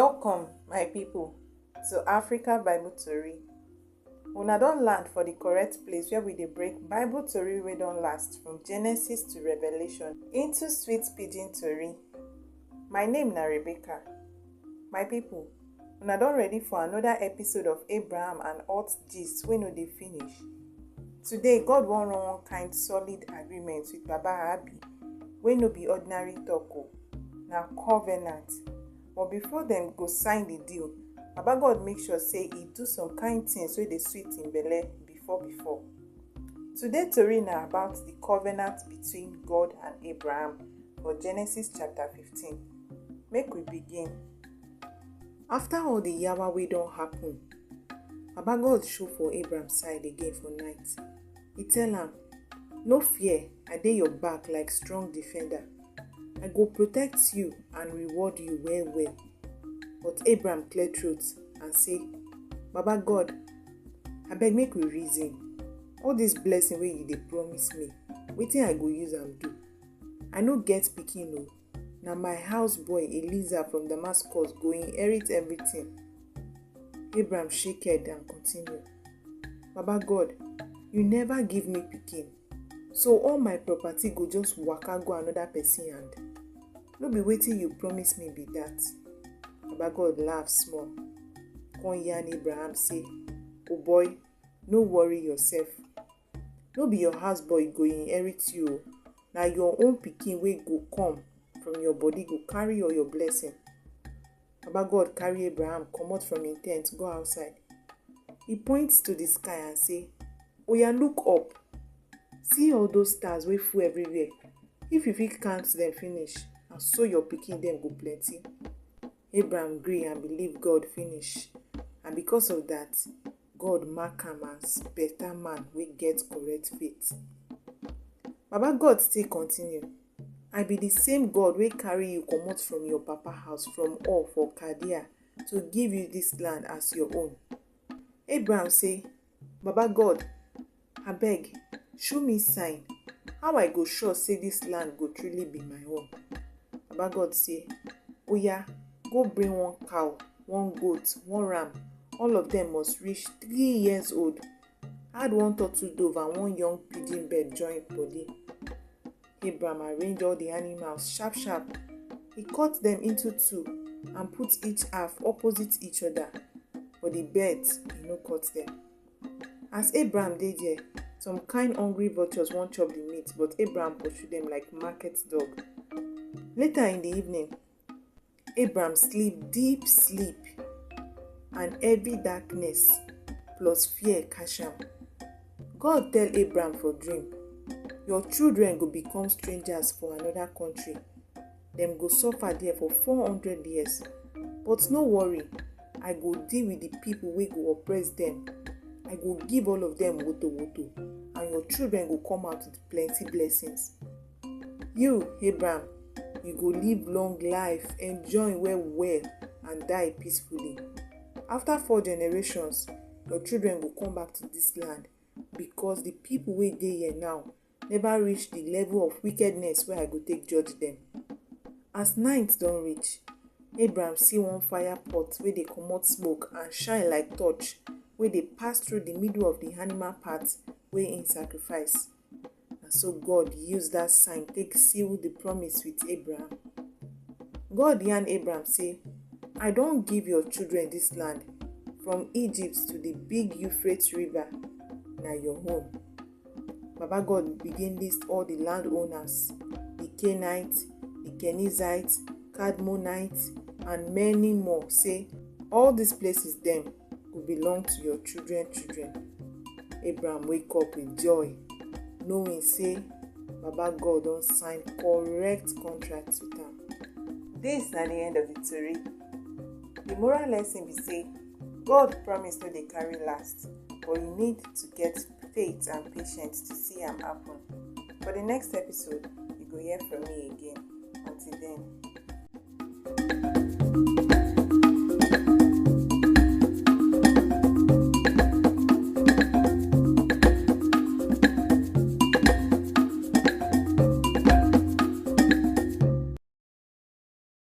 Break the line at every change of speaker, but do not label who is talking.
Welcome, my people, to AfrikaBibleTori. Una don land for the correct place where we dey break Bible tori wey don last from Genesis to Revelation into sweet pidgin tori. My name na Rebecca. My people, una don ready for another episode of Abraham and Lot gist wey no dey finish. Today, God wan run one kind solid agreement with Baba Abi wey no be ordinary talk o, na covenant. But before dem go sign the deal, Baba God make sure say e do some kind things wey dey sweet in belle before. Today tori na about the covenant between God and Abraham for Genesis chapter 15. Make we begin. After all the yawa wey don happen, Baba God show for Abraham side again for night. He tell am, "No fear, I dey your back like strong defender. I go protect you and reward you well. But Abraham clear throat and say, "Baba God, abeg make we reason. All this blessing wey you dey promise me, wetin I go use am do? I no get pikin o. Na my house boy Eliza from Damascus go inherit everything." Abraham shake head and continue. "Baba God, you never give me pikin. So all my property go just waka go another person hand. No be wetin you promise me be that." Baba God laugh small. Come yarn Abraham say, "Oh boy, no worry yourself. No be your house boy go inherit you. Na your own pikin wey go come from your body go carry all your blessing." Baba God carry Abraham comot from him tent go outside. He points to the sky and say, "Oya, look up. See all those stars wey full everywhere. If you fit count them finish, and so your pikin dem go plenty." Abraham gree and believe God finish. And because of that, God mark am as better man wey get correct faith. Baba God still continue. "I be the same God wey carry you comot from your papa house from Ur for Chaldean to give you this land as your own." Abraham say, "Baba God, abeg, show me sign. How I go sure say this land go truly be my own?" Baba God say, "Oya, go bring one cow, one goat, one ram. All of them must reach 3 years old. Add one turtle dove and one young pigeon bird join body." Abraham arrange all the animals sharp. He cut them into two and put each half opposite each other. But the birds, he no cut them. As Abraham dey there, some kind hungry vultures wan chop the meat, but Abraham pursue them like market dog. Later in the evening, Abraham sleep deep sleep, and heavy darkness plus fear catch am. God tell Abraham for dream, "Your children go become strangers for another country. Dem go suffer there for 400 years. But no worry, I go deal with the people wey go oppress them. I go give all of them woto, and your children go come out with plenty blessings. You, Abraham, you go live long life, enjoy well, and die peacefully. After 4 generations, your children go come back to this land because the people wey dey here now never reach the level of wickedness wey I go take judge them." As night don reach, Abraham see one fire pot wey dey comot smoke and shine like torch wey dey pass through the middle of the animal part wey him sacrifice. And so God use that sign take seal the promise with Abraham. God yarn Abraham say, "I don give your children this land from Egypt to the big Euphrates river, na your own." Baba God begin list all the landowners, the Canaanites, the Kenizzites, Cadmonites, and many more, say all these places dem go belong to your children. Abraham wake up with joy, knowing say Baba God don sign correct contract with am. This na the end of the tori. The moral lesson be say, God promise no dey carry last, but you need to get faith and patience to see am happen. For the next episode, you go hear from me again. Until then.